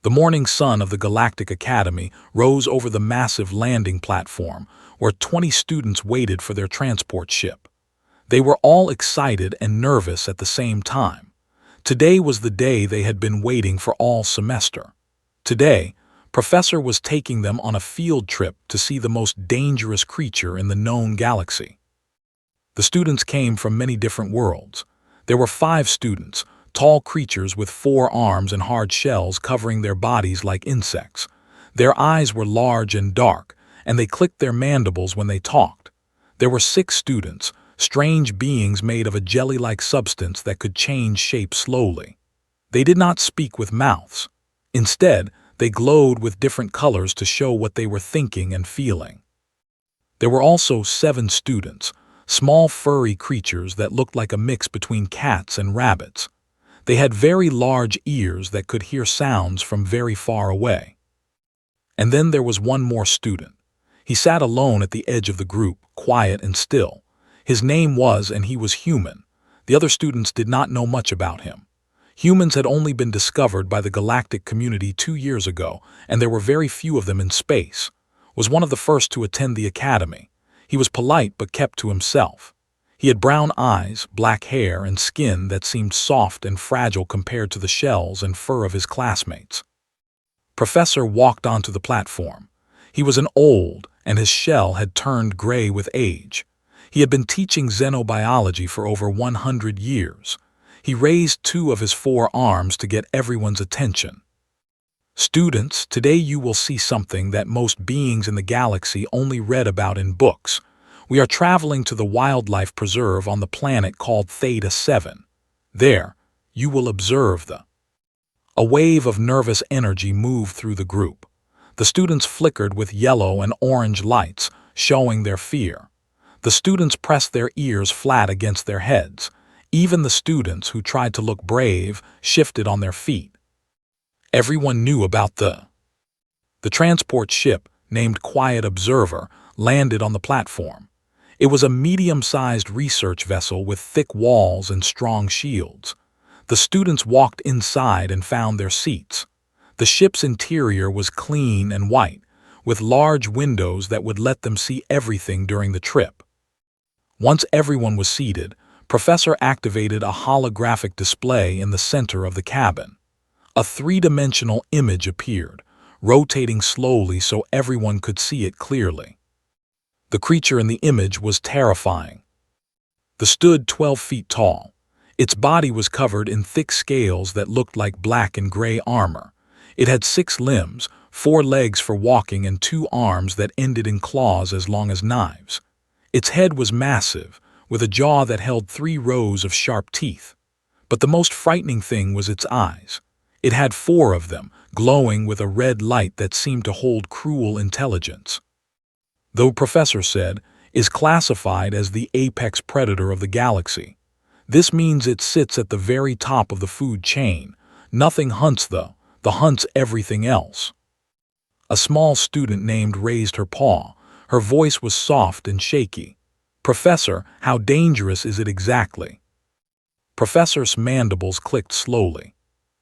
The morning sun of the Galactic Academy rose over the massive landing platform where 20 students waited for their transport ship. They were all excited and nervous at the same time. Today was the day they had been waiting for all semester. Today, Professor was taking them on a field trip to see the most dangerous creature in the known galaxy. The students came from many different worlds. There were 5 students, tall creatures with 4 arms and hard shells covering their bodies like insects. Their eyes were large and dark, and they clicked their mandibles when they talked. There were 6 students, strange beings made of a jelly-like substance that could change shape slowly. They did not speak with mouths. Instead, they glowed with different colors to show what they were thinking and feeling. There were also 7 students, small furry creatures that looked like a mix between cats and rabbits. They had very large ears that could hear sounds from very far away. And then there was one more student. He sat alone at the edge of the group, quiet and still. His name was, and he was human. The other students did not know much about him. Humans had only been discovered by the galactic community 2 years ago, and there were very few of them in space. Was one of the first to attend the academy. He was polite but kept to himself. He had brown eyes, black hair, and skin that seemed soft and fragile compared to the shells and fur of his classmates. Professor walked onto the platform. He was old, and his shell had turned gray with age. He had been teaching xenobiology for over 100 years. He raised 2 of his 4 arms to get everyone's attention. Students, today you will see something that most beings in the galaxy only read about in books. We are traveling to the wildlife preserve on the planet called Theta 7. There, you will observe A wave of nervous energy moved through the group. The students flickered with yellow and orange lights, showing their fear. The students pressed their ears flat against their heads. Even the students who tried to look brave shifted on their feet. Everyone knew about the transport ship, named Quiet Observer, landed on the platform. It was a medium-sized research vessel with thick walls and strong shields. The students walked inside and found their seats. The ship's interior was clean and white, with large windows that would let them see everything during the trip. Once everyone was seated, Professor activated a holographic display in the center of the cabin. A 3-dimensional image appeared, rotating slowly so everyone could see it clearly. The creature in the image was terrifying. It stood 12 feet tall. Its body was covered in thick scales that looked like black and gray armor. It had 6 limbs, 4 legs for walking, and 2 arms that ended in claws as long as knives. Its head was massive, with a jaw that held 3 rows of sharp teeth. But the most frightening thing was its eyes. It had 4 of them, glowing with a red light that seemed to hold cruel intelligence. Though Professor said, is classified as the apex predator of the galaxy. This means it sits at the very top of the food chain. Nothing hunts though, the hunts everything else. A small student named raised her paw. Her voice was soft and shaky. Professor, how dangerous is it exactly? Professor's mandibles clicked slowly.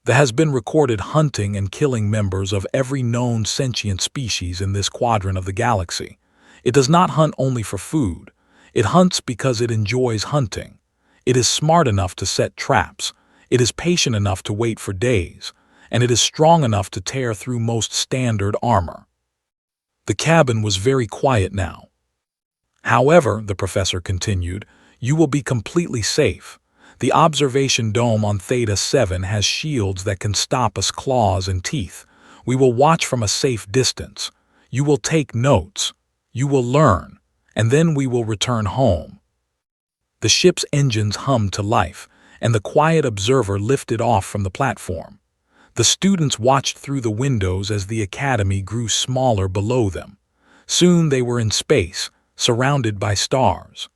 There has been recorded hunting and killing members of every known sentient species in this quadrant of the galaxy. It does not hunt only for food. It hunts because it enjoys hunting. It is smart enough to set traps. It is patient enough to wait for days. And it is strong enough to tear through most standard armor. The cabin was very quiet now. However, the professor continued, you will be completely safe. The observation dome on Theta 7 has shields that can stop us claws and teeth. We will watch from a safe distance. You will take notes. You will learn. And then we will return home. The ship's engines hummed to life, and the quiet observer lifted off from the platform. The students watched through the windows as the academy grew smaller below them. Soon they were in space, surrounded by stars.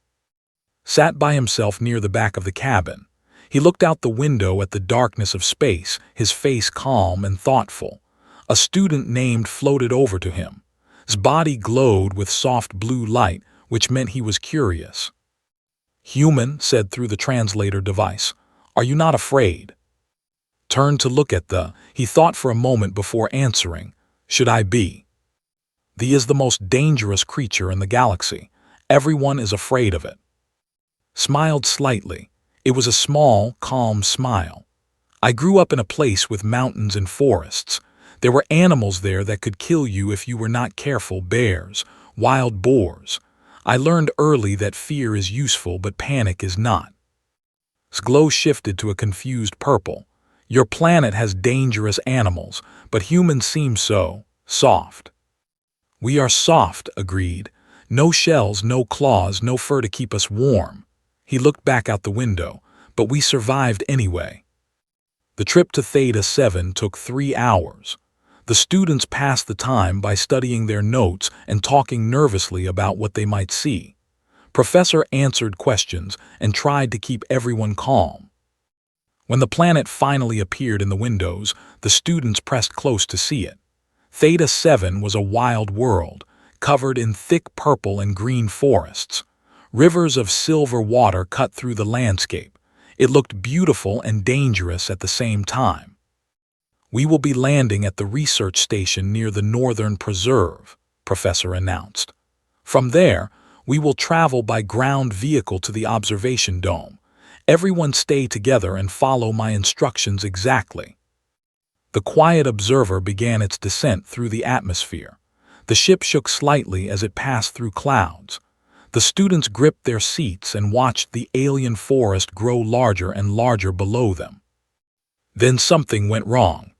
Sat by himself near the back of the cabin. He looked out the window at the darkness of space, his face calm and thoughtful. A student named floated over to him. His body glowed with soft blue light, which meant he was curious. Human said through the translator device, are you not afraid? turned to look at he thought for a moment before answering, "Should I be? The is the most dangerous creature in the galaxy. Everyone is afraid of it." Smiled slightly. It was a small, calm smile. "I grew up in a place with mountains and forests. There were animals there that could kill you if you were not careful: bears, wild boars. I learned early that fear is useful, but panic is not." His glow shifted to a confused purple. "Your planet has dangerous animals, but humans seem so soft." "We are soft," agreed. "No shells, no claws, no fur to keep us warm." He looked back out the window. "But we survived anyway." The trip to Theta 7 took 3 hours. The students passed the time by studying their notes and talking nervously about what they might see. Professor answered questions and tried to keep everyone calm. When the planet finally appeared in the windows, the students pressed close to see it. Theta 7 was a wild world, covered in thick purple and green forests. Rivers of silver water cut through the landscape. It looked beautiful and dangerous at the same time. "We will be landing at the research station near the Northern Preserve," Professor announced. "From there, we will travel by ground vehicle to the observation dome. Everyone stay together and follow my instructions exactly." The quiet observer began its descent through the atmosphere. The ship shook slightly as it passed through clouds. The students gripped their seats and watched the alien forest grow larger and larger below them. Then something went wrong.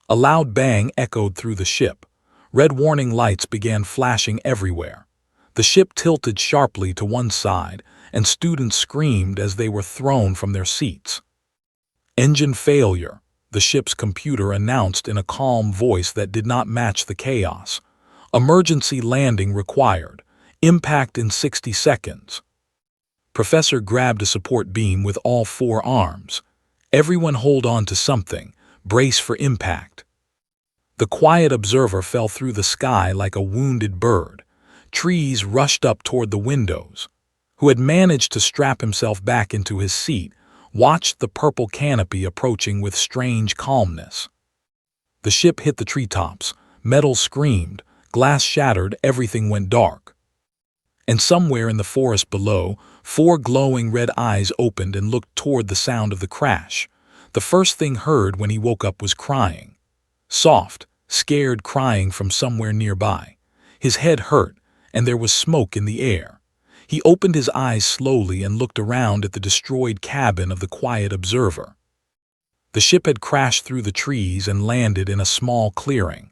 A loud bang echoed through the ship. Red warning lights began flashing everywhere. The ship tilted sharply to one side, and students screamed as they were thrown from their seats. "Engine failure," the ship's computer announced in a calm voice that did not match the chaos. "Emergency landing required. Impact in 60 seconds." Professor grabbed a support beam with all 4 arms. "Everyone hold on to something. Brace for impact." The quiet observer fell through the sky like a wounded bird. Trees rushed up toward the windows. Who had managed to strap himself back into his seat, watched the purple canopy approaching with strange calmness. The ship hit the treetops. Metal screamed. Glass shattered. Everything went dark. And somewhere in the forest below, 4 glowing red eyes opened and looked toward the sound of the crash. The first thing heard when he woke up was crying. Soft, scared crying from somewhere nearby. His head hurt, and there was smoke in the air. He opened his eyes slowly and looked around at the destroyed cabin of the quiet observer. The ship had crashed through the trees and landed in a small clearing.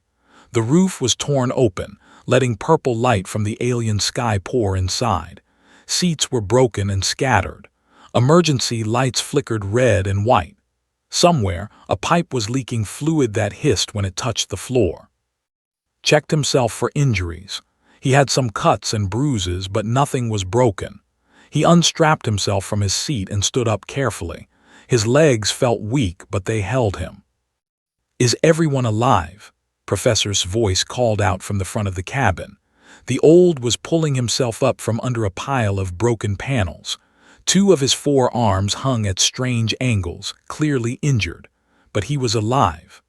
The roof was torn open, letting purple light from the alien sky pour inside. Seats were broken and scattered. Emergency lights flickered red and white. Somewhere, a pipe was leaking fluid that hissed when it touched the floor. Checked himself for injuries. He had some cuts and bruises, but nothing was broken. He unstrapped himself from his seat and stood up carefully. His legs felt weak, but they held him. "Is everyone alive?" Professor's voice called out from the front of the cabin. The old was pulling himself up from under a pile of broken panels. 2 of his 4 arms hung at strange angles, clearly injured, but he was alive.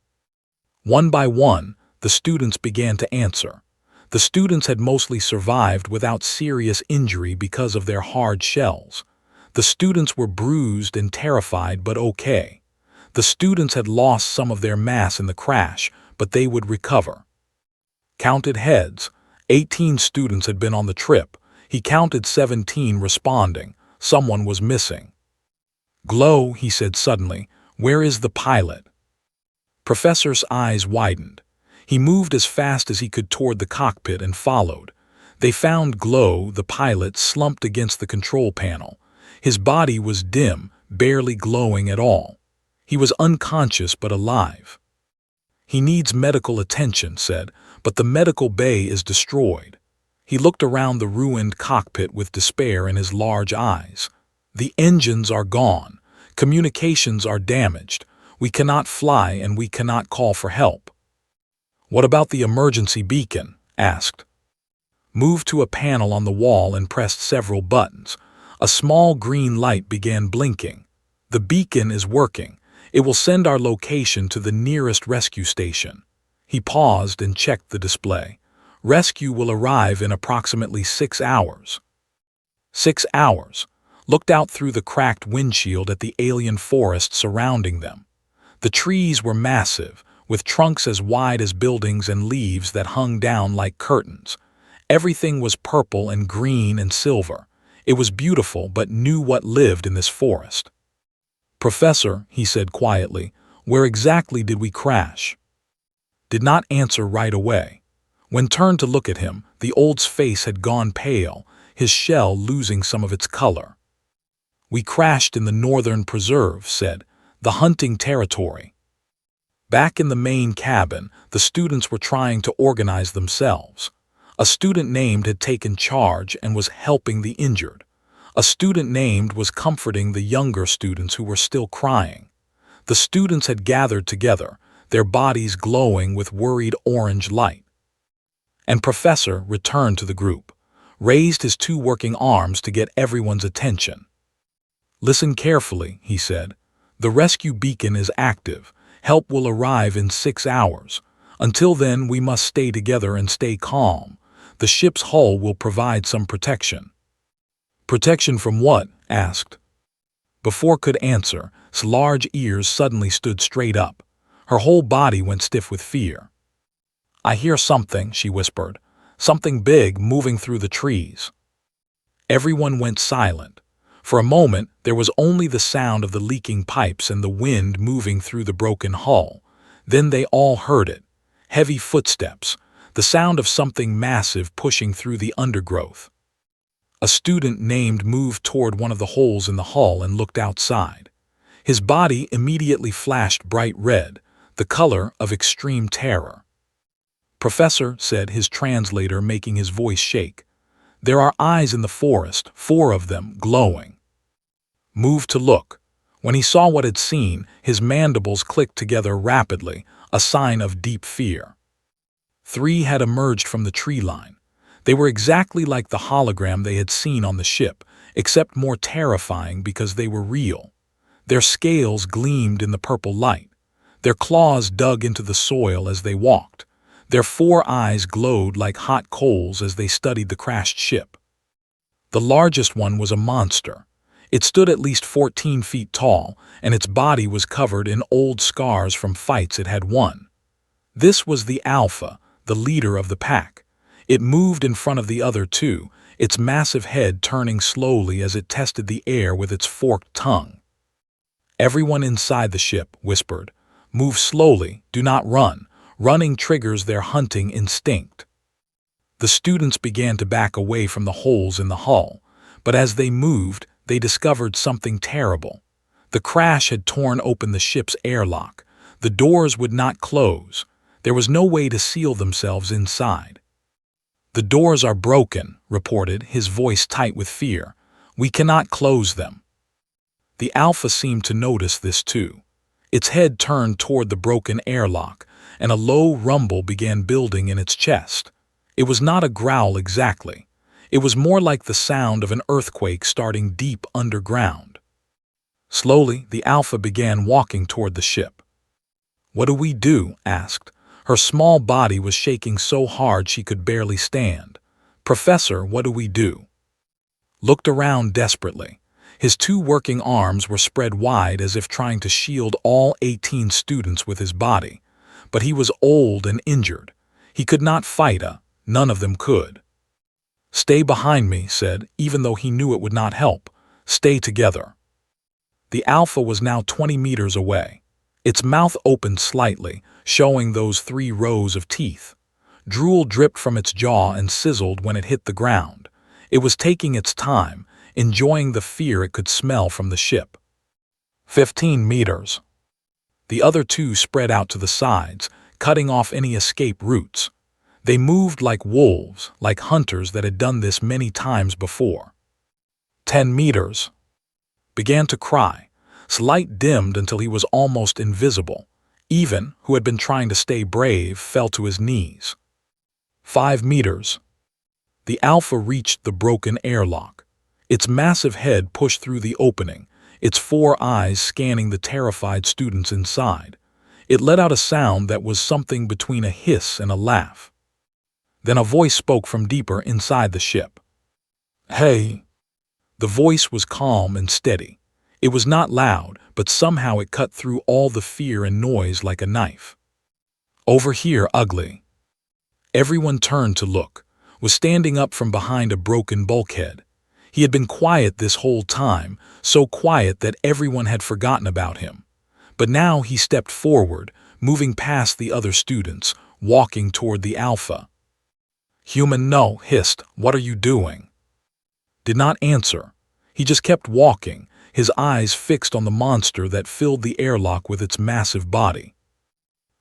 One by one, the students began to answer. The students had mostly survived without serious injury because of their hard shells. The students were bruised and terrified, but okay. The students had lost some of their mass in the crash, but they would recover. Counted heads. 18 students had been on the trip. He counted 17 responding. Someone was missing. "Glow," he said suddenly. "Where is the pilot?" Professor's eyes widened. He moved as fast as he could toward the cockpit and followed. They found Glow, the pilot, slumped against the control panel. His body was dim, barely glowing at all. He was unconscious but alive. "He needs medical attention," said, "but the medical bay is destroyed." He looked around the ruined cockpit with despair in his large eyes. "The engines are gone. Communications are damaged. We cannot fly and we cannot call for help." "What about the emergency beacon?" asked. Moved to a panel on the wall and pressed several buttons. A small green light began blinking. "The beacon is working. It will send our location to the nearest rescue station. He paused and checked the display. Rescue will arrive in approximately 6 hours. 6 hours. Looked out through the cracked windshield at the alien forest surrounding them. The trees were massive, with trunks as wide as buildings and leaves that hung down like curtains. Everything was purple and green and silver. It was beautiful, but knew what lived in this forest. "Professor," he said quietly, "where exactly did we crash?" Did not answer right away. When turned to look at him, the old's face had gone pale, his shell losing some of its color. "We crashed in the Northern Preserve," said, "the hunting territory." Back in the main cabin, the students were trying to organize themselves. A student named had taken charge and was helping the injured. A student named was comforting the younger students who were still crying. The students had gathered together, their bodies glowing with worried orange light. And Professor returned to the group, raised his 2 working arms to get everyone's attention. "Listen carefully," he said. "The rescue beacon is active. Help will arrive in 6 hours. Until then, we must stay together and stay calm. The ship's hull will provide some protection." "Protection from what?" asked. Before could answer, his large ears suddenly stood straight up. Her whole body went stiff with fear. "I hear something," she whispered. "Something big moving through the trees." Everyone went silent. For a moment, there was only the sound of the leaking pipes and the wind moving through the broken hull. Then they all heard it. Heavy footsteps, the sound of something massive pushing through the undergrowth. A student named moved toward one of the holes in the hull and looked outside. His body immediately flashed bright red, the color of extreme terror. "Professor," said his translator, making his voice shake, "there are eyes in the forest, 4 of them, glowing." Moved to look. When he saw what had seen, his mandibles clicked together rapidly, a sign of deep fear. 3 had emerged from the tree line. They were exactly like the hologram they had seen on the ship, except more terrifying because they were real. Their scales gleamed in the purple light. Their claws dug into the soil as they walked. Their 4 eyes glowed like hot coals as they studied the crashed ship. The largest one was a monster. It stood at least 14 feet tall, and its body was covered in old scars from fights it had won. This was the Alpha, the leader of the pack. It moved in front of the other 2, its massive head turning slowly as it tested the air with its forked tongue. Everyone inside the ship whispered, "Move slowly, do not run. Running triggers their hunting instinct." The students began to back away from the holes in the hull, but as they moved, they discovered something terrible. The crash had torn open the ship's airlock. The doors would not close. There was no way to seal themselves inside. "The doors are broken," reported, his voice tight with fear. "We cannot close them." The Alpha seemed to notice this too. Its head turned toward the broken airlock, and a low rumble began building in its chest. It was not a growl exactly. It was more like the sound of an earthquake starting deep underground. Slowly, the Alpha began walking toward the ship. "What do we do?" asked. Her small body was shaking so hard she could barely stand. "Professor, what do we do?" Looked around desperately. His 2 working arms were spread wide as if trying to shield all 18 students with his body. But he was old and injured. He could not fight, none of them could. "Stay behind me," said, even though he knew it would not help. "Stay together." The Alpha was now 20 meters away. Its mouth opened slightly, showing those 3 rows of teeth. Drool dripped from its jaw and sizzled when it hit the ground. It was taking its time, enjoying the fear it could smell from the ship. 15 meters. The other 2 spread out to the sides, cutting off any escape routes. They moved like wolves, like hunters that had done this many times before. 10 meters. Began to cry. His light dimmed until he was almost invisible. Even, who had been trying to stay brave, fell to his knees. 5 meters. The Alpha reached the broken airlock. Its massive head pushed through the opening. its 4 eyes scanning the terrified students inside. It let out a sound that was something between a hiss and a laugh. Then a voice spoke from deeper inside the ship. "Hey." The voice was calm and steady. It was not loud, but somehow it cut through all the fear and noise like a knife. "Over here, ugly." Everyone turned to look, was standing up from behind a broken bulkhead. He had been quiet this whole time, so quiet that everyone had forgotten about him. But now he stepped forward, moving past the other students, walking toward the Alpha. "Human, no," hissed. "What are you doing?" Did not answer. He just kept walking, his eyes fixed on the monster that filled the airlock with its massive body.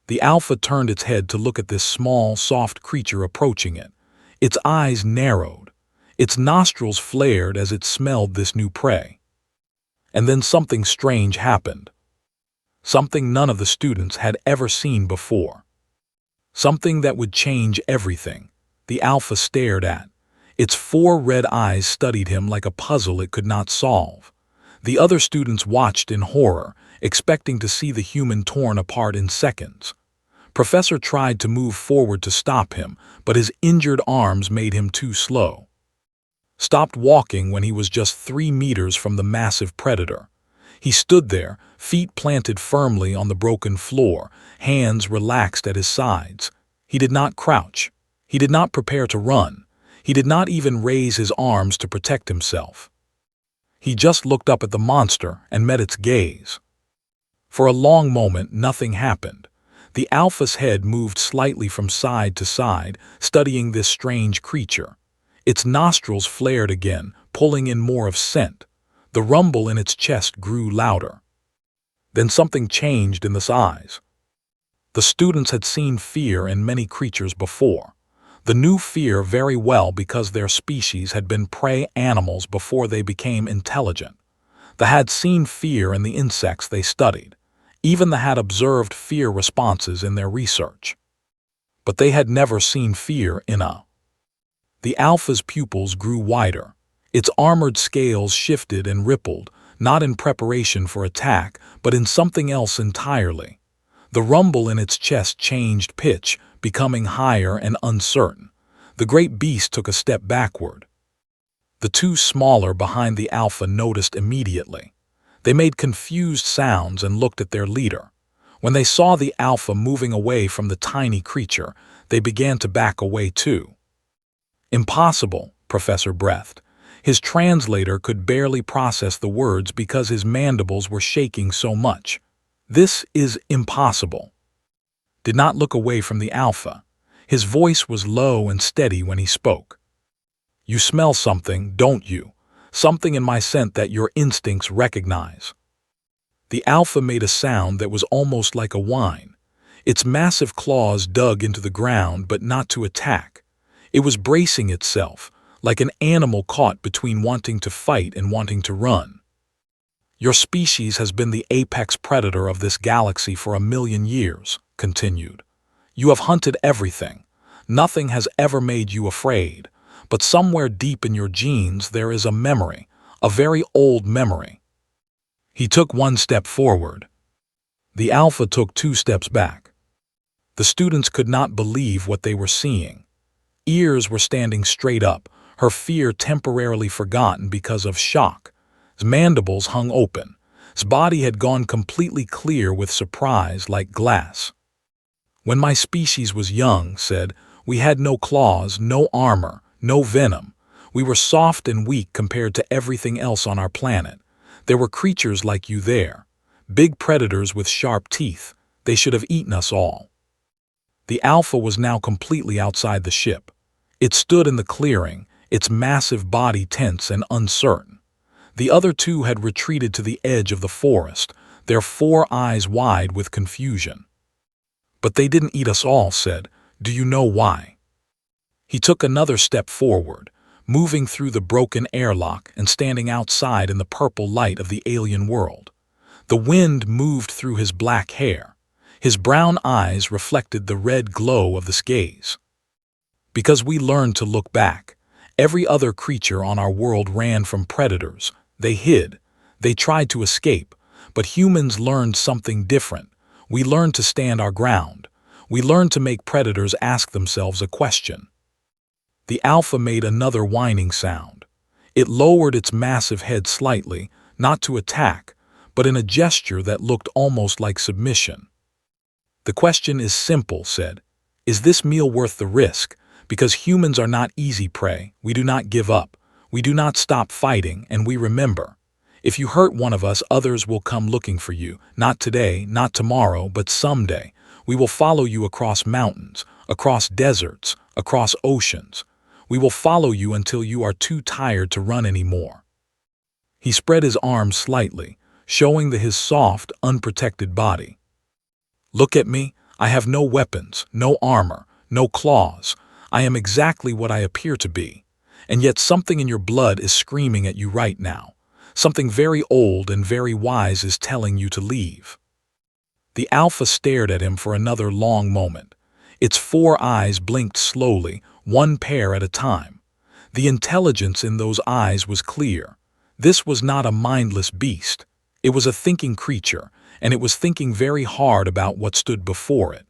The Alpha turned its head to look at this small, soft creature approaching it. Its eyes narrowed. Its nostrils flared as it smelled this new prey. And then something strange happened. Something none of the students had ever seen before. Something that would change everything. The Alpha stared at. Its 4 red eyes studied him like a puzzle it could not solve. The other students watched in horror, expecting to see the human torn apart in seconds. Professor tried to move forward to stop him, but his injured arms made him too slow. Stopped walking when he was just 3 meters from the massive predator. He stood there, feet planted firmly on the broken floor, hands relaxed at his sides. He did not crouch. He did not prepare to run. He did not even raise his arms to protect himself. He just looked up at the monster and met its gaze. For a long moment, nothing happened. The Alpha's head moved slightly from side to side, studying this strange creature. Its nostrils flared again, pulling in more of scent. The rumble in its chest grew louder. Then something changed in its eyes. The students had seen fear in many creatures before. The new fear very well because their species had been prey animals before they became intelligent. They had seen fear in the insects they studied. Even they had observed fear responses in their research. But they had never seen fear in a. The Alpha's pupils grew wider. Its armored scales shifted and rippled, not in preparation for attack, but in something else entirely. The rumble in its chest changed pitch, becoming higher and uncertain. The great beast took a step backward. The 2 smaller behind the Alpha noticed immediately. They made confused sounds and looked at their leader. When they saw the Alpha moving away from the tiny creature, they began to back away too. "Impossible," Professor breathed. His translator could barely process the words because his mandibles were shaking so much. "This is impossible." Did not look away from the Alpha. His voice was low and steady when he spoke. "You smell something, don't you? Something in my scent that your instincts recognize." The Alpha made a sound that was almost like a whine. Its massive claws dug into the ground, but not to attack. It was bracing itself, like an animal caught between wanting to fight and wanting to run. "Your species has been the apex predator of this galaxy for 1,000,000 years, continued. "You have hunted everything. Nothing has ever made you afraid. But somewhere deep in your genes there is a memory, a very old memory." He took 1 step forward. The Alpha took 2 steps back. The students could not believe what they were seeing. Ears were standing straight up, her fear temporarily forgotten because of shock. His mandibles hung open. His body had gone completely clear with surprise like glass. "When my species was young," said, "we had no claws, no armor, no venom. We were soft and weak compared to everything else on our planet. There were creatures like you there. Big predators with sharp teeth. They should have eaten us all." The Alpha was now completely outside the ship. It stood in the clearing, its massive body tense and uncertain. The other 2 had retreated to the edge of the forest, their 4 eyes wide with confusion. "But they didn't eat us all," said. "Do you know why?" He took another step forward, moving through the broken airlock and standing outside in the purple light of the alien world. The wind moved through his black hair. His brown eyes reflected the red glow of the gaze. "Because we learned to look back. Every other creature on our world ran from predators. They hid. They tried to escape, but humans learned something different. We learned to stand our ground. We learned to make predators ask themselves a question. The alpha made another whining sound. It lowered its massive head slightly, not to attack, but in a gesture that looked almost like submission. "The question is simple," said. "Is this meal worth the risk? Because humans are not easy prey. We do not give up. We do not stop fighting, and we remember. If you hurt one of us, others will come looking for you. Not today, not tomorrow, but someday. We will follow you across mountains, across deserts, across oceans. We will follow you until you are too tired to run anymore." He spread his arms slightly, showing his soft, unprotected body. "Look at me. I have no weapons, no armor, no claws. I am exactly what I appear to be. And yet something in your blood is screaming at you right now. Something very old and very wise is telling you to leave." The alpha stared at him for another long moment. Its 4 eyes blinked slowly, one pair at a time. The intelligence in those eyes was clear. This was not a mindless beast. It was a thinking creature, and it was thinking very hard about what stood before it.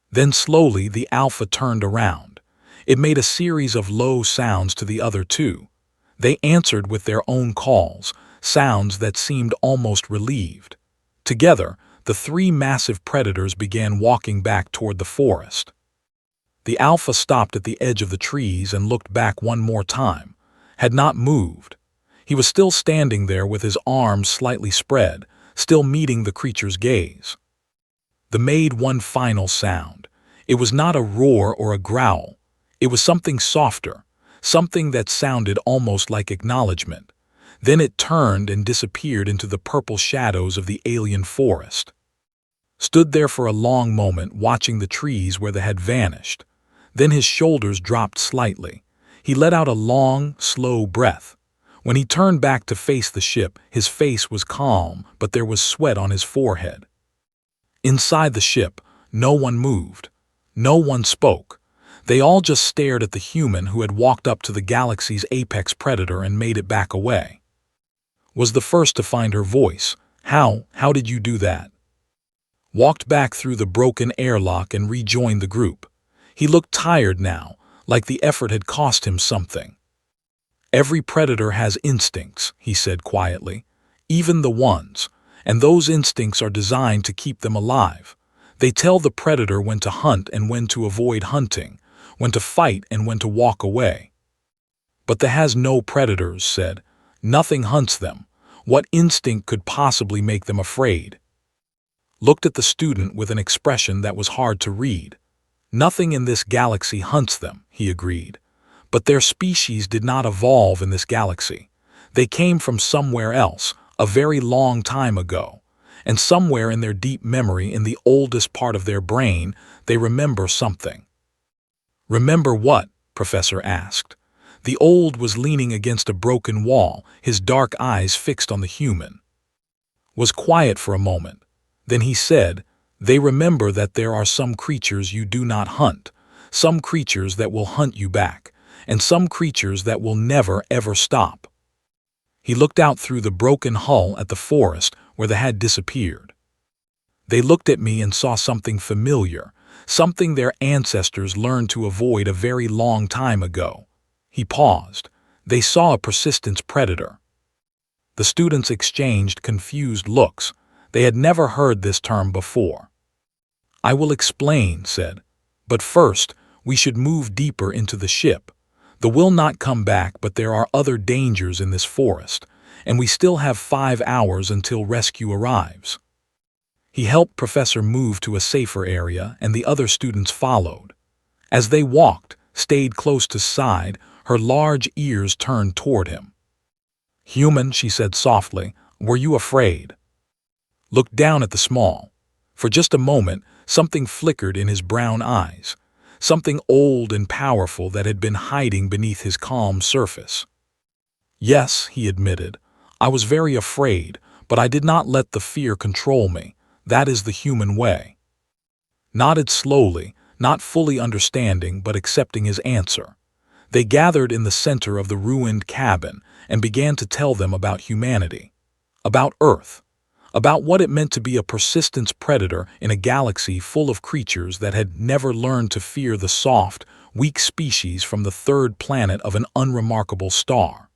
Then slowly the alpha turned around. It made a series of low sounds to the other two. They answered with their own calls, sounds that seemed almost relieved. Together, the 3 massive predators began walking back toward the forest. The alpha stopped at the edge of the trees and looked back one more time, had not moved. He was still standing there with his arms slightly spread, still meeting the creature's gaze. They made one final sound. It was not a roar or a growl. It was something softer, something that sounded almost like acknowledgement. Then it turned and disappeared into the purple shadows of the alien forest. Stood there for a long moment, watching the trees where they had vanished. Then his shoulders dropped slightly. He let out a long, slow breath. When he turned back to face the ship, his face was calm, but there was sweat on his forehead. Inside the ship, no one moved. No one spoke. They all just stared at the human who had walked up to the galaxy's apex predator and made it back away. Was the first to find her voice. How did you do that?" Walked back through the broken airlock and rejoined the group. He looked tired now, like the effort had cost him something. "Every predator has instincts," he said quietly, "even the ones, and those instincts are designed to keep them alive. They tell the predator when to hunt and when to avoid hunting, when to fight and when to walk away." "But they has no predators," said. "Nothing hunts them. What instinct could possibly make them afraid?" Looked at the student with an expression that was hard to read. "Nothing in this galaxy hunts them," he agreed. "But their species did not evolve in this galaxy. They came from somewhere else, a very long time ago. And somewhere in their deep memory, in the oldest part of their brain, they remember something." "Remember what?" Professor asked. The old was leaning against a broken wall, his dark eyes fixed on the human. Was quiet for a moment. Then he said, "They remember that there are some creatures you do not hunt, some creatures that will hunt you back, and some creatures that will never ever stop." He looked out through the broken hull at the forest where they had disappeared. "They looked at me and saw something familiar, something their ancestors learned to avoid a very long time ago." He paused. "They saw a persistence predator." The students exchanged confused looks. They had never heard this term before. "I will explain," said. "But first, we should move deeper into the ship. The will not come back, but there are other dangers in this forest, and we still have 5 hours until rescue arrives." He helped Professor move to a safer area, and the other students followed. As they walked, stayed close to side, her large ears turned toward him. "Human," she said softly, "were you afraid?" Looked down at the small. For just a moment, something flickered in his brown eyes, something old and powerful that had been hiding beneath his calm surface. "Yes," he admitted, "I was very afraid, but I did not let the fear control me. That is the human way." Nodded slowly, not fully understanding but accepting his answer. They gathered in the center of the ruined cabin and began to tell them about humanity. About Earth. About what it meant to be a persistence predator in a galaxy full of creatures that had never learned to fear the soft, weak species from the third planet of an unremarkable star.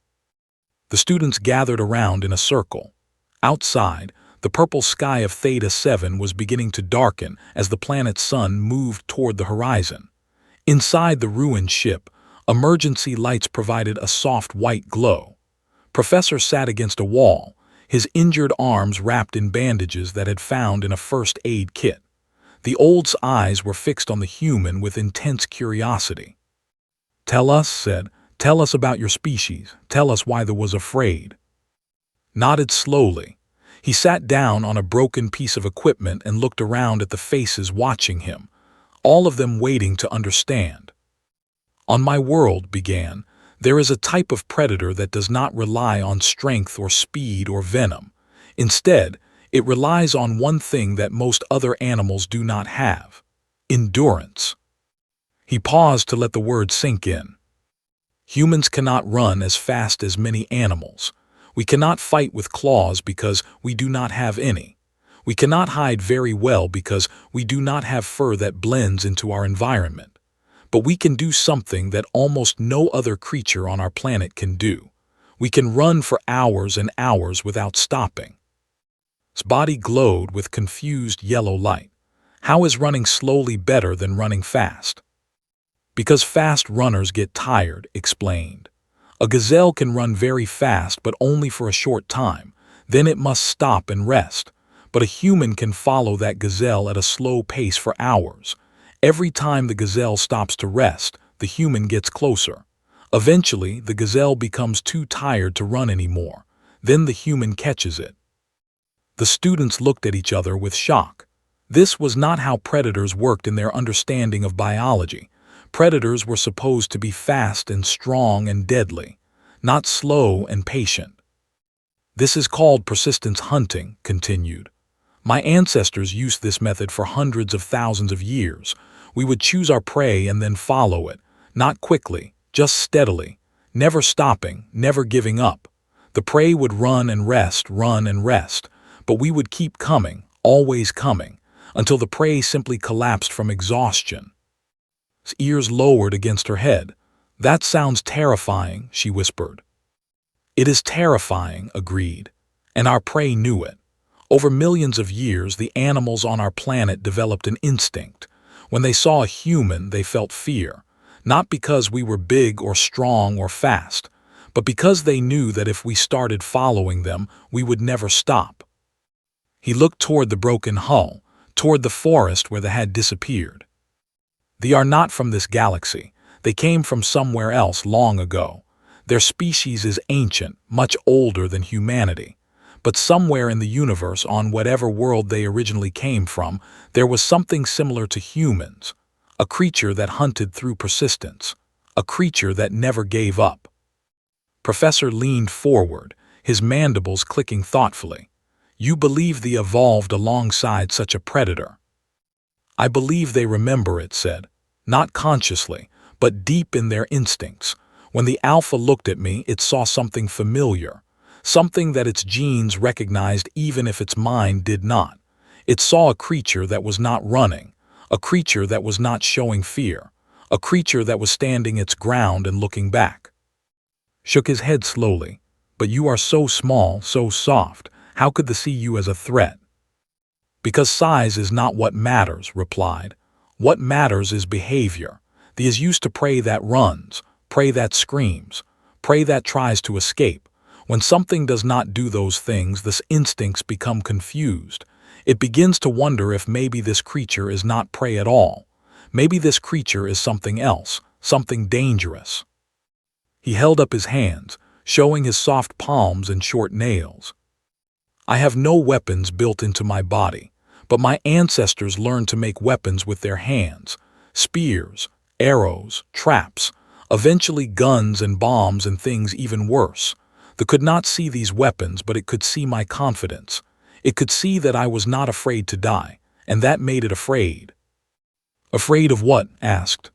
The students gathered around in a circle. Outside, the purple sky of Theta 7 was beginning to darken as the planet's sun moved toward the horizon. Inside the ruined ship, emergency lights provided a soft white glow. Professor sat against a wall, his injured arms wrapped in bandages that had found in a first aid kit. The old's eyes were fixed on the human with intense curiosity. "Tell us," said, "tell us about your species. Tell us why there was afraid." Nodded slowly. He sat down on a broken piece of equipment and looked around at the faces watching him, all of them waiting to understand. "On my world," began, "there is a type of predator that does not rely on strength or speed or venom. Instead, it relies on one thing that most other animals do not have: endurance." He paused to let the word sink in. "Humans cannot run as fast as many animals. We cannot fight with claws because we do not have any. We cannot hide very well because we do not have fur that blends into our environment. But we can do something that almost no other creature on our planet can do. We can run for hours and hours without stopping." His body glowed with confused yellow light. "How is running slowly better than running fast?" "Because fast runners get tired," explained. "A gazelle can run very fast but only for a short time. Then it must stop and rest. But a human can follow that gazelle at a slow pace for hours. Every time the gazelle stops to rest, the human gets closer. Eventually, the gazelle becomes too tired to run anymore. Then the human catches it." The students looked at each other with shock. This was not how predators worked in their understanding of biology. Predators were supposed to be fast and strong and deadly, not slow and patient. "This is called persistence hunting," continued. "My ancestors used this method for hundreds of thousands of years. We would choose our prey and then follow it, not quickly, just steadily, never stopping, never giving up. The prey would run and rest, but we would keep coming, always coming, until the prey simply collapsed from exhaustion." His ears lowered against her head. "That sounds terrifying," she whispered. "It is terrifying," agreed, "and our prey knew it. Over millions of years, the animals on our planet developed an instinct. When they saw a human, they felt fear, not because we were big or strong or fast, but because they knew that if we started following them, we would never stop." He looked toward the broken hull, toward the forest where they had disappeared. "They are not from this galaxy. They came from somewhere else long ago. Their species is ancient, much older than humanity. But somewhere in the universe, on whatever world they originally came from, there was something similar to humans. A creature that hunted through persistence. A creature that never gave up." Professor leaned forward, his mandibles clicking thoughtfully. "You believe they evolved alongside such a predator?" "I believe they remember it," said. "Not consciously, but deep in their instincts. When the alpha looked at me, it saw something familiar. Something that its genes recognized even if its mind did not. It saw a creature that was not running, a creature that was not showing fear, a creature that was standing its ground and looking back." Shook his head slowly. "But you are so small, so soft. How could they see you as a threat?" "Because size is not what matters," replied. "What matters is behavior. They is used to prey that runs, prey that screams, prey that tries to escape. When something does not do those things, the instincts become confused. It begins to wonder if maybe this creature is not prey at all. Maybe this creature is something else, something dangerous." He held up his hands, showing his soft palms and short nails. "I have no weapons built into my body, but my ancestors learned to make weapons with their hands. Spears, arrows, traps, eventually guns and bombs and things even worse. They could not see these weapons, but it could see my confidence. It could see that I was not afraid to die, and that made it afraid." "Afraid of what?" asked.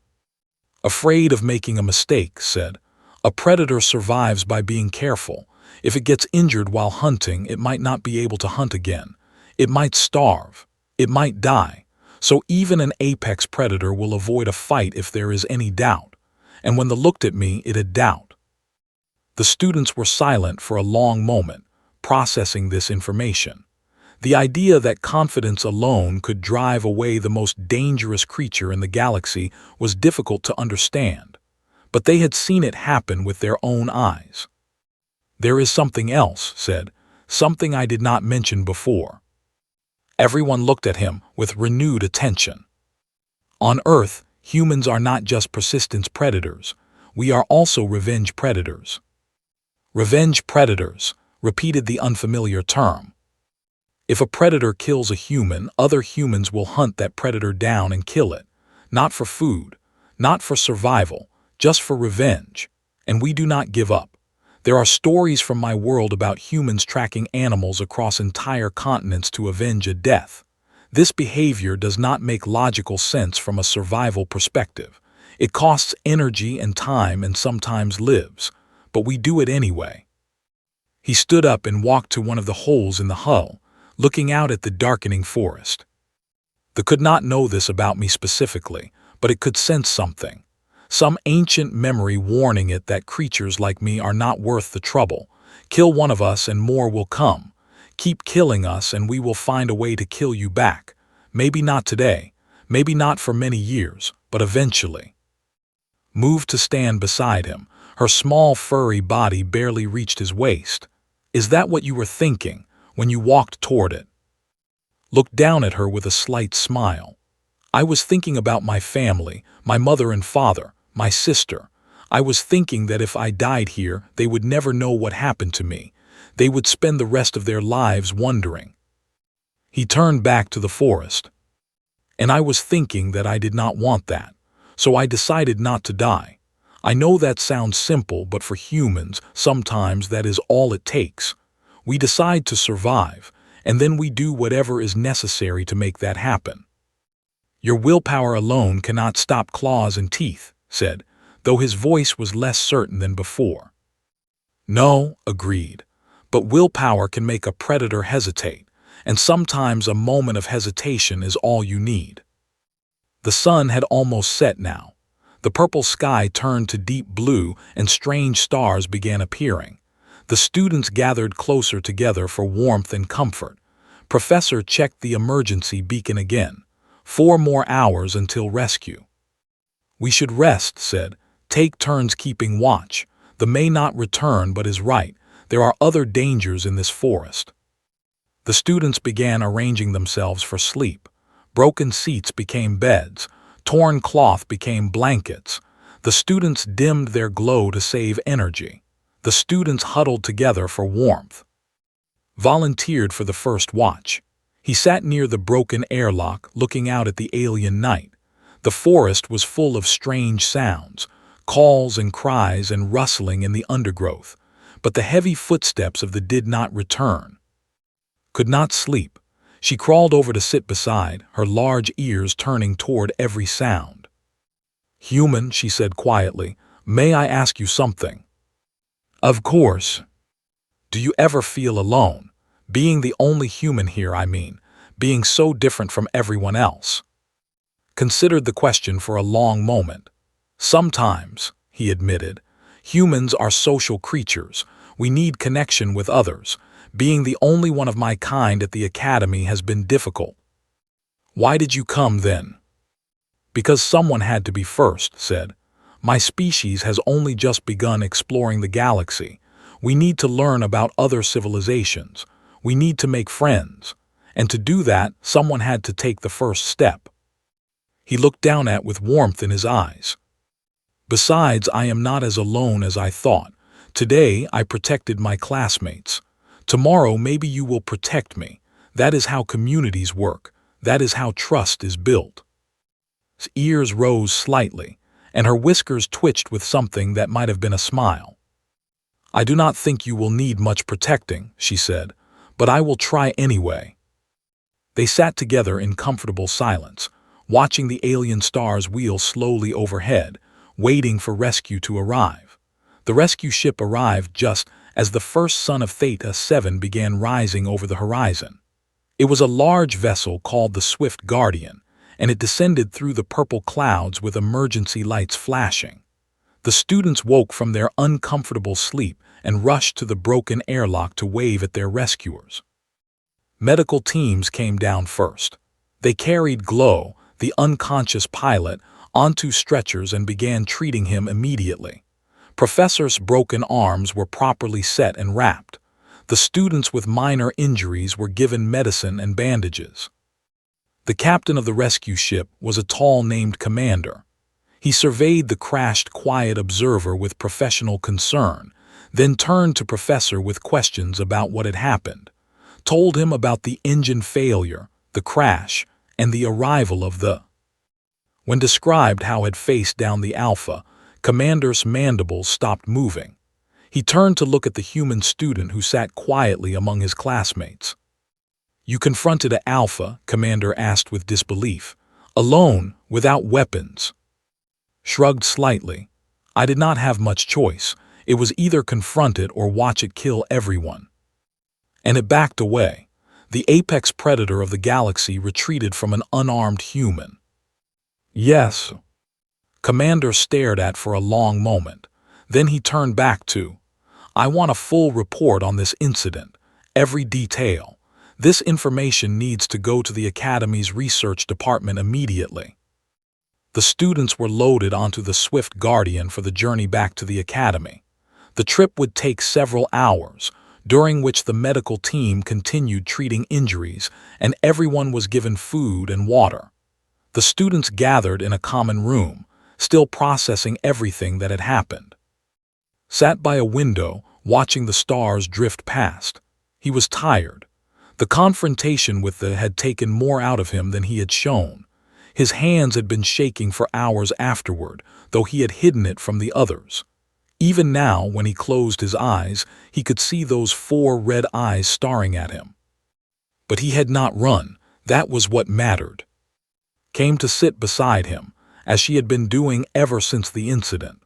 "Afraid of making a mistake," said. "A predator survives by being careful. If it gets injured while hunting, it might not be able to hunt again. It might starve. It might die. So even an apex predator will avoid a fight if there is any doubt. And when they looked at me, it had doubt. The students were silent for a long moment, processing this information. The idea that confidence alone could drive away the most dangerous creature in the galaxy was difficult to understand, but they had seen it happen with their own eyes. "There is something else," said, "something I did not mention before." Everyone looked at him with renewed attention. On Earth, humans are not just persistence predators, we are also revenge predators. Revenge predators, repeated the unfamiliar term. If a predator kills a human, other humans will hunt that predator down and kill it, not for food, not for survival, just for revenge. And we do not give up. There are stories from my world about humans tracking animals across entire continents to avenge a death. This behavior does not make logical sense from a survival perspective. It costs energy and time and sometimes lives, but we do it anyway. He stood up and walked to one of the holes in the hull, looking out at the darkening forest. They could not know this about me specifically, but it could sense something. Some ancient memory warning it that creatures like me are not worth the trouble. Kill one of us and more will come. Keep killing us and we will find a way to kill you back. Maybe not today, maybe not for many years, but eventually. Moved to stand beside him, her small furry body barely reached his waist. "Is that what you were thinking when you walked toward it?" Looked down at her with a slight smile. "I was thinking about my family, my mother and father, my sister. I was thinking that if I died here, they would never know what happened to me. They would spend the rest of their lives wondering." He turned back to the forest. "And I was thinking that I did not want that, so I decided not to die. I know that sounds simple, but for humans, sometimes that is all it takes. We decide to survive, and then we do whatever is necessary to make that happen. Your willpower alone cannot stop claws and teeth," said, though his voice was less certain than before. "No," agreed, "but willpower can make a predator hesitate, and sometimes a moment of hesitation is all you need." The sun had almost set now. The purple sky turned to deep blue and strange stars began appearing. The students gathered closer together for warmth and comfort. Professor checked the emergency beacon again. 4 more hours until rescue. "We should rest," said. "Take turns keeping watch. They may not return, but is right. There are other dangers in this forest." The students began arranging themselves for sleep. Broken seats became beds. Torn cloth became blankets. The students dimmed their glow to save energy. The students huddled together for warmth. Volunteered for the first watch. He sat near the broken airlock, looking out at the alien night. The forest was full of strange sounds, calls and cries and rustling in the undergrowth, but the heavy footsteps of the did not return. Could not sleep. She crawled over to sit beside, her large ears turning toward every sound. "Human," she said quietly, "may I ask you something?" "Of course." "Do you ever feel alone? Being the only human here, I mean, being so different from everyone else?" Considered the question for a long moment. "Sometimes," he admitted. "Humans are social creatures. We need connection with others. Being the only one of my kind at the academy has been difficult." "Why did you come then?" "Because someone had to be first," said. "My species has only just begun exploring the galaxy. We need to learn about other civilizations. We need to make friends. And to do that, someone had to take the first step." He looked down at with warmth in his eyes. "Besides, I am not as alone as I thought. Today, I protected my classmates. Tomorrow, maybe you will protect me. That is how communities work. That is how trust is built." His ears rose slightly, and her whiskers twitched with something that might have been a smile. "I do not think you will need much protecting," she said, "but I will try anyway." They sat together in comfortable silence, watching the alien stars wheel slowly overhead, waiting for rescue to arrive. The rescue ship arrived just as the first sun of Theta 7 began rising over the horizon. It was a large vessel called the Swift Guardian, and it descended through the purple clouds with emergency lights flashing. The students woke from their uncomfortable sleep and rushed to the broken airlock to wave at their rescuers. Medical teams came down first. They carried Glow, the unconscious pilot, onto stretchers and began treating him immediately. Professor's broken arms were properly set and wrapped. The students with minor injuries were given medicine and bandages. The captain of the rescue ship was a tall named Commander. He surveyed the crashed quiet observer with professional concern, then turned to Professor with questions about what had happened, told him about the engine failure, the crash, and the arrival of the... When described how had faced down the Alpha, Commander's mandibles stopped moving. He turned to look at the human student who sat quietly among his classmates. "You confronted an Alpha?" Commander asked with disbelief. "Alone, without weapons?" Shrugged slightly. "I did not have much choice. It was either confront it or watch it kill everyone." And it backed away. The apex predator of the galaxy retreated from an unarmed human. "Yes." Commander stared at for a long moment. Then he turned back to, "I want a full report on this incident, every detail. This information needs to go to the Academy's research department immediately." The students were loaded onto the Swift Guardian for the journey back to the Academy. The trip would take several hours, during which the medical team continued treating injuries and everyone was given food and water. The students gathered in a common room, still processing everything that had happened. Sat by a window, watching the stars drift past. He was tired. The confrontation with the had taken more out of him than he had shown. His hands had been shaking for hours afterward, though he had hidden it from the others. Even now, when he closed his eyes, he could see those 4 red eyes staring at him. But he had not run. That was what mattered. Came to sit beside him, as she had been doing ever since the incident.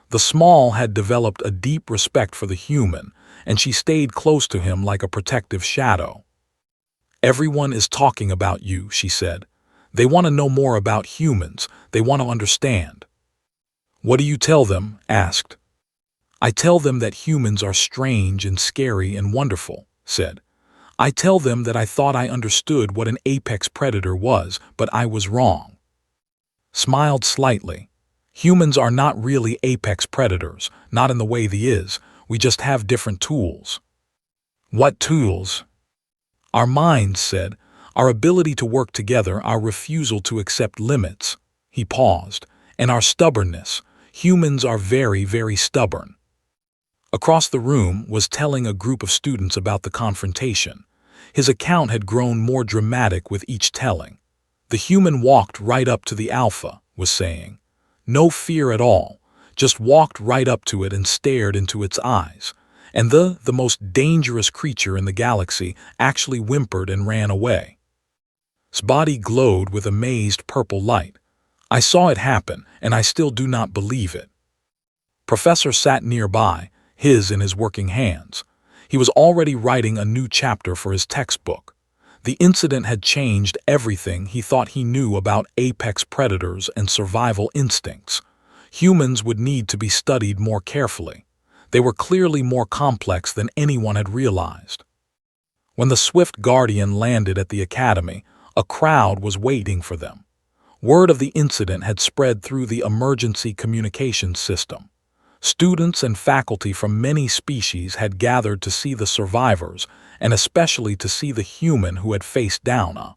The small had developed a deep respect for the human, and she stayed close to him like a protective shadow. "Everyone is talking about you," she said. "They want to know more about humans. They want to understand." "What do you tell them?" asked. "I tell them that humans are strange and scary and wonderful," said. "I tell them that I thought I understood what an apex predator was, but I was wrong." Smiled slightly. "Humans are not really apex predators, not in the way they is. We just have different tools." "What tools?" "Our minds," said. "Our ability to work together, our refusal to accept limits." He paused. "And our stubbornness. Humans are very, very stubborn." Across the room was telling a group of students about the confrontation. His account had grown more dramatic with each telling. "The human walked right up to the Alpha," was saying. "No fear at all. Just walked right up to it and stared into its eyes. And the most dangerous creature in the galaxy actually whimpered and ran away." His body glowed with amazed purple light. "I saw it happen, and I still do not believe it." Professor sat nearby, his in his working hands. He was already writing a new chapter for his textbook. The incident had changed everything he thought he knew about apex predators and survival instincts. Humans would need to be studied more carefully. They were clearly more complex than anyone had realized. When the Swift Guardian landed at the Academy, a crowd was waiting for them. Word of the incident had spread through the emergency communications system. Students and faculty from many species had gathered to see the survivors, and especially to see the human who had faced down.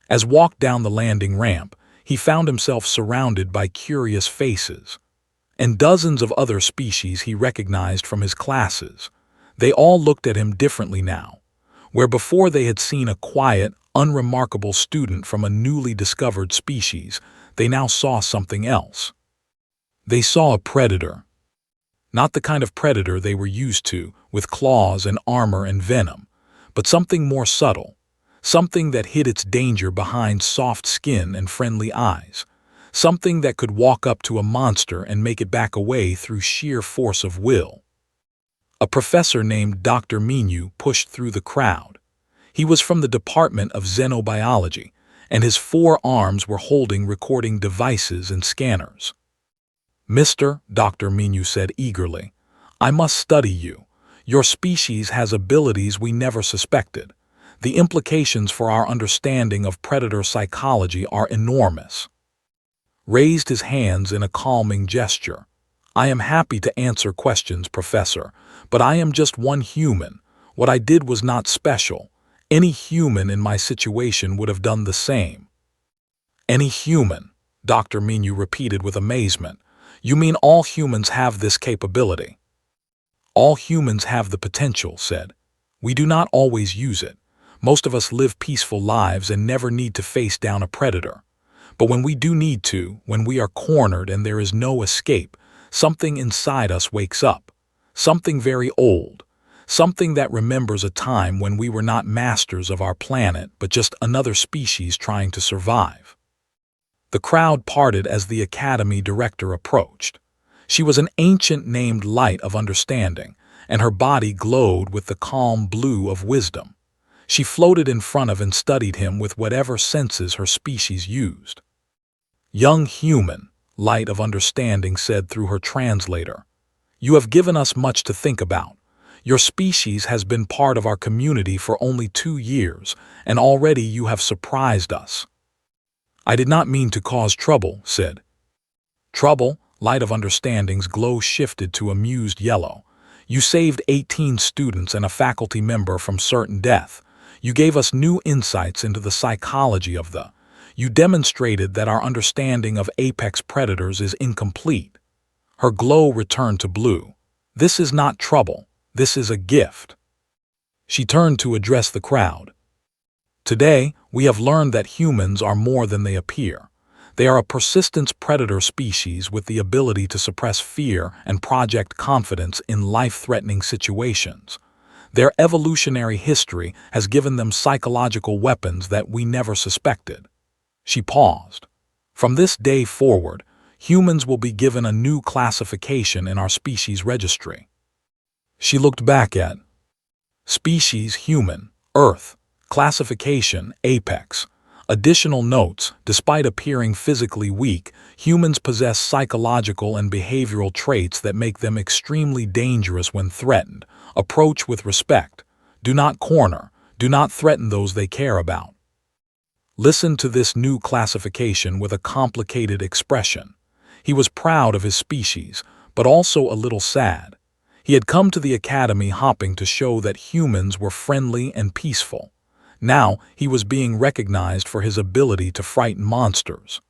As walked down the landing ramp, he found himself surrounded by curious faces. And dozens of other species he recognized from his classes. They all looked at him differently now. Where before they had seen a quiet, unremarkable student from a newly discovered species, they now saw something else. They saw a predator. Not the kind of predator they were used to, with claws and armor and venom, but something more subtle, something that hid its danger behind soft skin and friendly eyes, something that could walk up to a monster and make it back away through sheer force of will. A professor named Dr. Minu pushed through the crowd. He was from the Department of Xenobiology, and his 4 arms were holding recording devices and scanners. "Mr. Dr. Minu said eagerly, I must study you. Your species has abilities we never suspected. The implications for our understanding of predator psychology are enormous." Raised his hands in a calming gesture. "I am happy to answer questions, Professor, but I am just one human. What I did was not special. Any human in my situation would have done the same." "Any human," Dr. Minu repeated with amazement. "You mean all humans have this capability?" "All humans have the potential," said. "We do not always use it. Most of us live peaceful lives and never need to face down a predator. But when we do need to, when we are cornered and there is no escape, something inside us wakes up. Something very old. Something that remembers a time when we were not masters of our planet, but just another species trying to survive." The crowd parted as the Academy director approached. She was an ancient named Light of Understanding, and her body glowed with the calm blue of wisdom. She floated in front of and studied him with whatever senses her species used. "Young human," Light of Understanding said through her translator, "you have given us much to think about. Your species has been part of our community for only 2 years, and already you have surprised us." "I did not mean to cause trouble," said. "Trouble?" Light of Understanding's glow shifted to amused yellow. "You saved 18 students and a faculty member from certain death. You gave us new insights into the psychology of the. You demonstrated that our understanding of apex predators is incomplete." Her glow returned to blue. "This is not trouble. This is a gift." She turned to address the crowd. "Today, we have learned that humans are more than they appear. They are a persistent predator species with the ability to suppress fear and project confidence in life-threatening situations. Their evolutionary history has given them psychological weapons that we never suspected." She paused. "From this day forward, humans will be given a new classification in our species registry." She looked back at species human, Earth, classification, apex. Additional notes: despite appearing physically weak, humans possess psychological and behavioral traits that make them extremely dangerous when threatened. Approach with respect. Do not corner. Do not threaten those they care about. Listen to this new classification with a complicated expression. He was proud of his species, but also a little sad. He had come to the Academy hopping to show that humans were friendly and peaceful. Now he was being recognized for his ability to frighten monsters.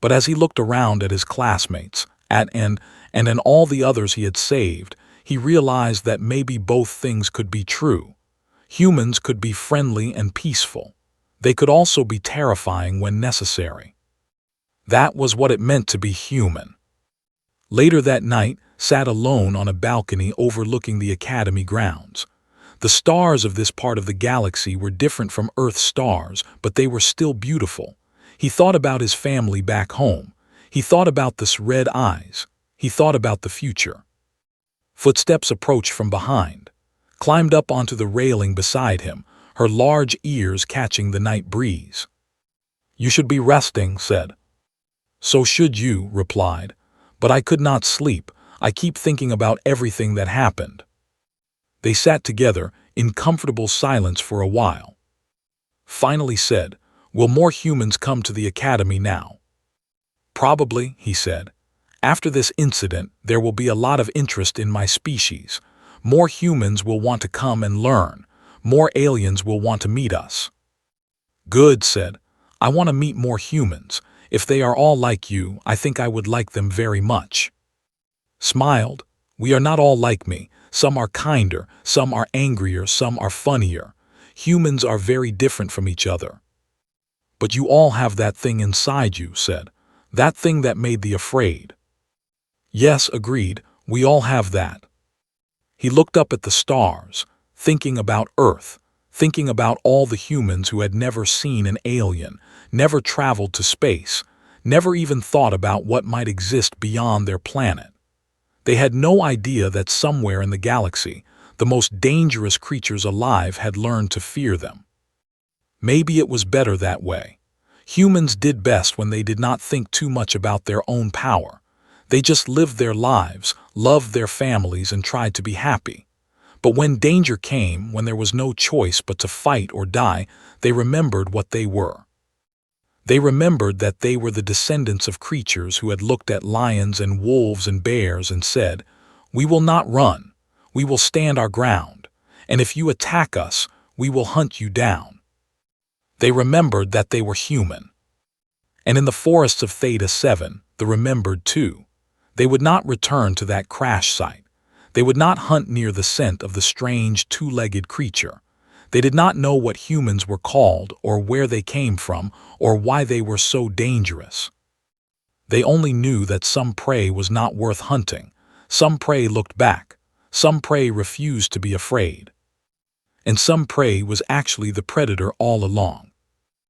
But as he looked around at his classmates, and in all the others he had saved, he realized that maybe both things could be true. Humans could be friendly and peaceful. They could also be terrifying when necessary. That was what it meant to be human. Later that night, sat alone on a balcony overlooking the Academy grounds. The stars of this part of the galaxy were different from Earth's stars, but they were still beautiful. He thought about his family back home. He thought about the red eyes. He thought about the future. Footsteps approached from behind. Climbed up onto the railing beside him, her large ears catching the night breeze. "You should be resting," said. "So should you," replied. "But I could not sleep. I keep thinking about everything that happened." They sat together in comfortable silence for a while. Finally said, "Will more humans come to the Academy now?" "Probably," he said. "After this incident, there will be a lot of interest in my species. More humans will want to come and learn. More aliens will want to meet us." "Good," said. "I want to meet more humans. If they are all like you, I think I would like them very much." Smiled. "We are not all like me. Some are kinder, some are angrier, some are funnier. Humans are very different from each other." "But you all have that thing inside you," said. "That thing that made thee afraid." "Yes," agreed, "we all have that." He looked up at the stars, thinking about Earth, thinking about all the humans who had never seen an alien, never traveled to space, never even thought about what might exist beyond their planet. They had no idea that somewhere in the galaxy, the most dangerous creatures alive had learned to fear them. Maybe it was better that way. Humans did best when they did not think too much about their own power. They just lived their lives, loved their families, and tried to be happy. But when danger came, when there was no choice but to fight or die, they remembered what they were. They remembered that they were the descendants of creatures who had looked at lions and wolves and bears and said, "We will not run. We will stand our ground. And if you attack us, we will hunt you down." They remembered that they were human. And in the forests of Theta 7, they remembered too. They would not return to that crash site. They would not hunt near the scent of the strange two-legged creature. They did not know what humans were called or where they came from or why they were so dangerous. They only knew that some prey was not worth hunting. Some prey looked back. Some prey refused to be afraid. And some prey was actually the predator all along.